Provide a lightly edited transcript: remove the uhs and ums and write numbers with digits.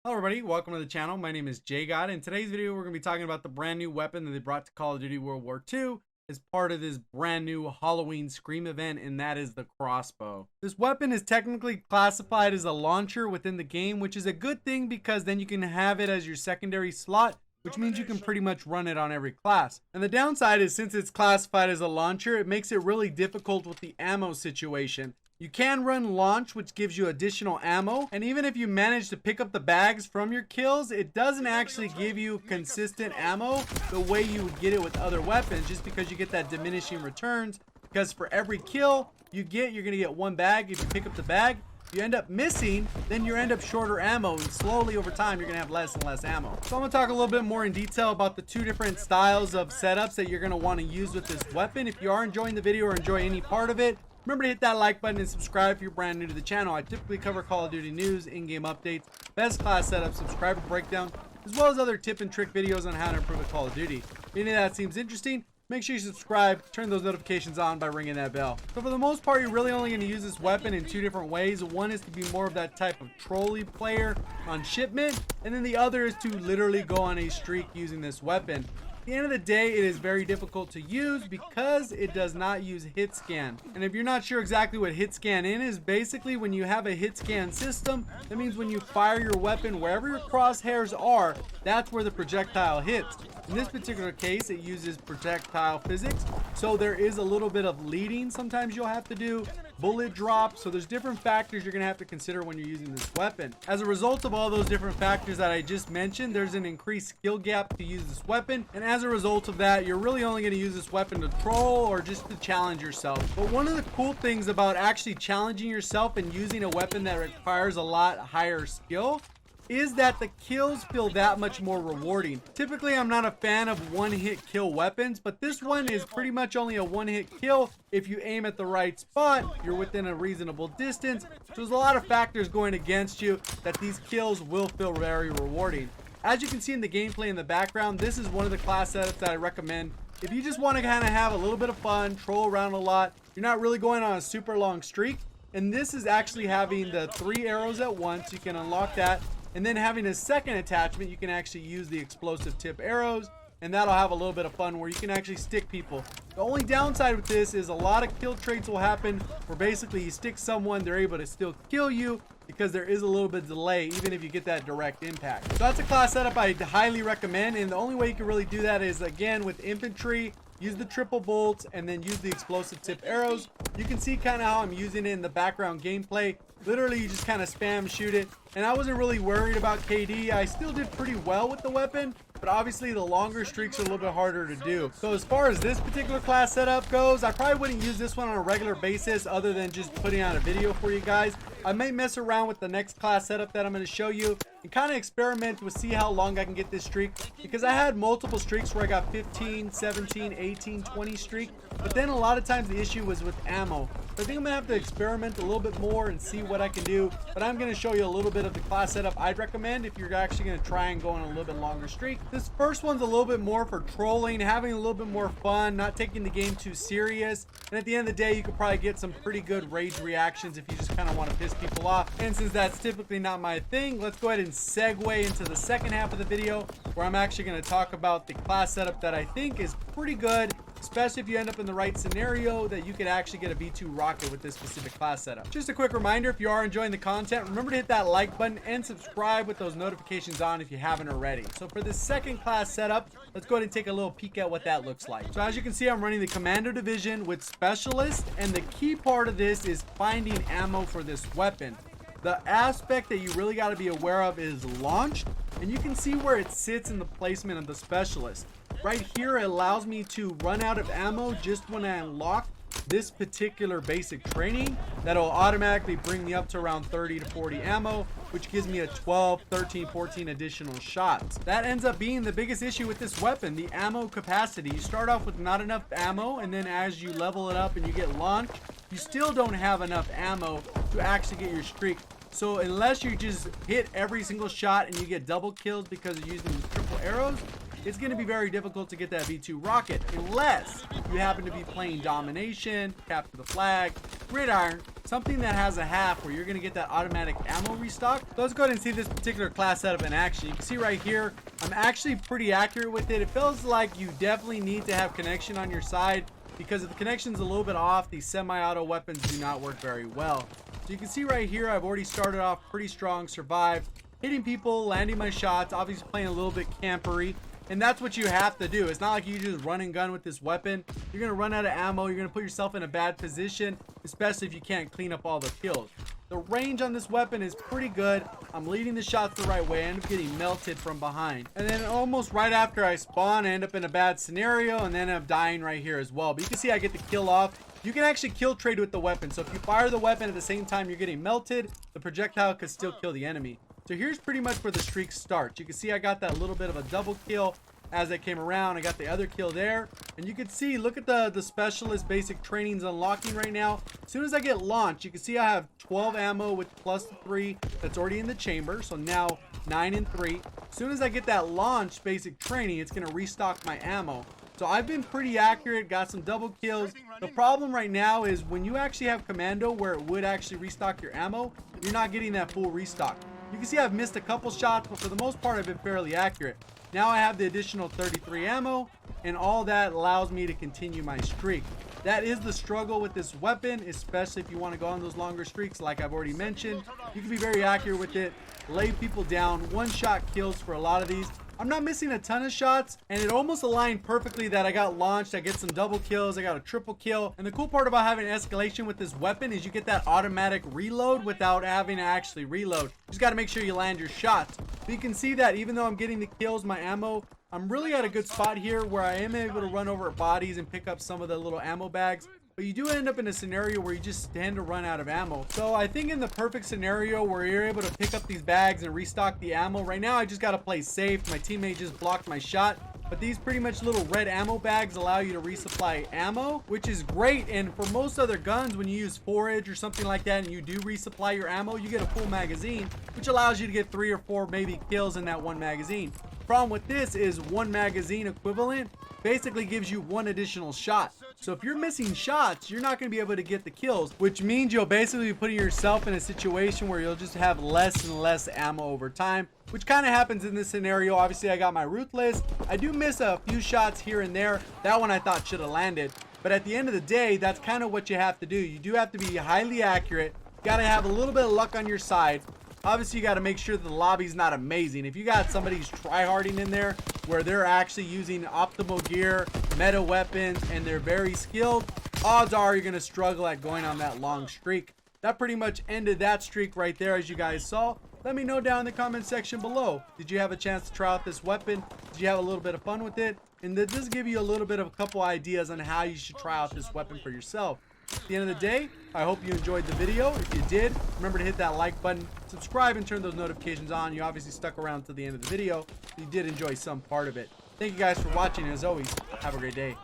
Hello everybody, welcome to the channel. My name is JGOD. In today's video, we're going to be talking about the brand new weapon that they brought to Call of Duty World War II as part of this brand new Halloween Scream event, and that is the Crossbow. This weapon is technically classified as a launcher within the game, which is a good thing because then you can have it as your secondary slot, which means you can pretty much run it on every class. And the downside is, since it's classified as a launcher, it makes it really difficult with the ammo situation. You can run launch, which gives you additional ammo, and even if you manage to pick up the bags from your kills, it doesn't actually give you consistent ammo the way you would get it with other weapons, just because you get that diminishing returns. Because for every kill you get, you're gonna get one bag. If you pick up the bag, you end up missing, then you end up shorter ammo, and slowly over time you're gonna have less and less ammo. So I'm gonna talk a little bit more in detail about the two different styles of setups that you're gonna want to use with this weapon. If you are enjoying the video or enjoy any part of it, remember to hit that like button and subscribe if you're brand new to the channel. I typically cover Call of Duty news, in-game updates, best class setups, subscriber breakdown, as well as other tip and trick videos on how to improve at Call of Duty. If any of that seems interesting, make sure you subscribe, turn those notifications on by ringing that bell. So for the most part, you're really only going to use this weapon in two different ways. One is to be more of that type of trolley player on shipment, and then the other is to literally go on a streak using this weapon. At the end of the day, it is very difficult to use because it does not use hit scan. And if you're not sure exactly what hit scan is, basically when you have a hit scan system, that means when you fire your weapon, wherever your crosshairs are, that's where the projectile hits. In this particular case, it uses projectile physics, so there is a little bit of leading sometimes you'll have to do, bullet drop, so there's different factors you're going to have to consider when you're using this weapon. As a result of all those different factors that I just mentioned, there's an increased skill gap to use this weapon, and as a result of that, you're really only going to use this weapon to troll or just to challenge yourself. But one of the cool things about actually challenging yourself and using a weapon that requires a lot higher skill is that the kills feel that much more rewarding. Typically, I'm not a fan of one-hit kill weapons, but this one is pretty much only a one-hit kill if you aim at the right spot, you're within a reasonable distance. So there's a lot of factors going against you that these kills will feel very rewarding. As you can see in the gameplay in the background, this is one of the class setups that I recommend if you just want to kind of have a little bit of fun, troll around a lot, you're not really going on a super long streak. And this is actually having the 3 arrows at once. You can unlock that. And then having a second attachment, you can actually use the explosive tip arrows, and that'll have a little bit of fun where you can actually stick people. The only downside with this is a lot of kill traits will happen where basically you stick someone, they're able to still kill you because there is a little bit of delay even if you get that direct impact. So that's a class setup I highly recommend, and the only way you can really do that is again with infantry. Use the triple bolts and then use the explosive tip arrows. You can see kind of how I'm using it in the background gameplay. Literally, you just kind of spam shoot it. And I wasn't really worried about KD. I still did pretty well with the weapon, but obviously the longer streaks are a little bit harder to do. So as far as this particular class setup goes, I probably wouldn't use this one on a regular basis other than just putting out a video for you guys. I may mess around with the next class setup that I'm going to show you and kind of experiment with see how long I can get this streak, because I had multiple streaks where I got 15, 17, 18, 20 streak, but then a lot of times the issue was with ammo. So I think I'm gonna have to experiment a little bit more and see what I can do, but I'm gonna show you a little bit of the class setup I'd recommend if you're actually gonna try and go on a little bit longer streak. This first one's a little bit more for trolling, having a little bit more fun, not taking the game too serious, and at the end of the day you could probably get some pretty good rage reactions if you just kind of want to piss people off. And since that's typically not my thing, let's go ahead and segue into the second half of the video where I'm actually going to talk about the class setup that I think is pretty good, especially if you end up in the right scenario, that you could actually get a V2 rocket with this specific class setup. Just a quick reminder, if you are enjoying the content, remember to hit that like button and subscribe with those notifications on if you haven't already. So for this second class setup, let's go ahead and take a little peek at what that looks like. So as you can see, I'm running the Commando Division with Specialist, and the key part of this is finding ammo for this weapon. The aspect that you really got to be aware of is launched, and you can see where it sits in the placement of the Specialist. Right here, it allows me to run out of ammo just when I unlock this particular basic training. That'll automatically bring me up to around 30 to 40 ammo, which gives me a 12, 13, 14 additional shots. That ends up being the biggest issue with this weapon, the ammo capacity. You start off with not enough ammo, and then as you level it up and you get launched, you still don't have enough ammo to actually get your streak. So unless you just hit every single shot and you get double kills because of using the triple arrows, it's going to be very difficult to get that V2 rocket unless you happen to be playing domination, capture the flag, gridiron, something that has a half where you're going to get that automatic ammo restock. So let's go ahead and see this particular class setup in action. You can see right here, I'm actually pretty accurate with it. It feels like you definitely need to have connection on your side, because if the connection's a little bit off, these semi-auto weapons do not work very well. So you can see right here, I've already started off pretty strong, survived, hitting people, landing my shots, obviously playing a little bit campery. And that's what you have to do. It's not like you just run and gun with this weapon. You're going to run out of ammo. You're going to put yourself in a bad position, especially if you can't clean up all the kills. The range on this weapon is pretty good. I'm leading the shots the right way. I end up getting melted from behind. And then almost right after I spawn, I end up in a bad scenario and then I'm dying right here as well. But you can see I get the kill off. You can actually kill trade with the weapon. So if you fire the weapon at the same time you're getting melted, the projectile could still kill the enemy. So here's pretty much where the streak starts. You can see I got that little bit of a double kill as I came around. I got the other kill there. And you can see, look at the specialist basic trainings unlocking right now. As soon as I get launched, you can see I have 12 ammo with plus 3 that's already in the chamber. So now 9 and 3. As soon as I get that launch basic training, it's going to restock my ammo. So I've been pretty accurate, got some double kills. The problem right now is when you actually have commando where it would actually restock your ammo, you're not getting that full restock. You can see I've missed a couple shots, but for the most part, I've been fairly accurate. Now I have the additional 33 ammo, and all that allows me to continue my streak. That is the struggle with this weapon, especially if you want to go on those longer streaks like I've already mentioned. You can be very accurate with it, lay people down, one-shot kills for a lot of these. I'm not missing a ton of shots, and it almost aligned perfectly that I got launched. I get some double kills, I got a triple kill. And the cool part about having escalation with this weapon is you get that automatic reload without having to actually reload. You just got to make sure you land your shots. But you can see that even though I'm getting the kills, my ammo, I'm really at a good spot here where I am able to run over bodies and pick up some of the little ammo bags. But you do end up in a scenario where you just tend to run out of ammo. So I think in the perfect scenario where you're able to pick up these bags and restock the ammo, right now I just got to play safe. My teammate just blocked my shot. But these pretty much little red ammo bags allow you to resupply ammo, which is great. And for most other guns, when you use forage or something like that and you do resupply your ammo, you get a full magazine, which allows you to get 3 or 4 maybe kills in that one magazine. Problem with this is one magazine equivalent basically gives you 1 additional shot. So if you're missing shots, you're not going to be able to get the kills, which means you'll basically be putting yourself in a situation where you'll just have less and less ammo over time, which kind of happens in this scenario. Obviously, I got my Ruthless. I do miss a few shots here and there. That one I thought should have landed. But at the end of the day, that's kind of what you have to do. You do have to be highly accurate. Got to have a little bit of luck on your side. Obviously, you got to make sure that the lobby's not amazing. If you got somebody who's tryharding in there where they're actually using optimal gear, meta weapons, and they're very skilled, odds are you're going to struggle at going on that long streak. That pretty much ended that streak right there, as you guys saw. Let me know down in the comment section below. Did you have a chance to try out this weapon? Did you have a little bit of fun with it? And did this give you a little bit of a couple ideas on how you should try out this weapon for yourself? At the end of the day, I hope you enjoyed the video. If you did, remember to hit that like button, subscribe, and turn those notifications on. You obviously stuck around to the end of the video. You did enjoy some part of it. Thank you guys for watching, and as always, have a great day.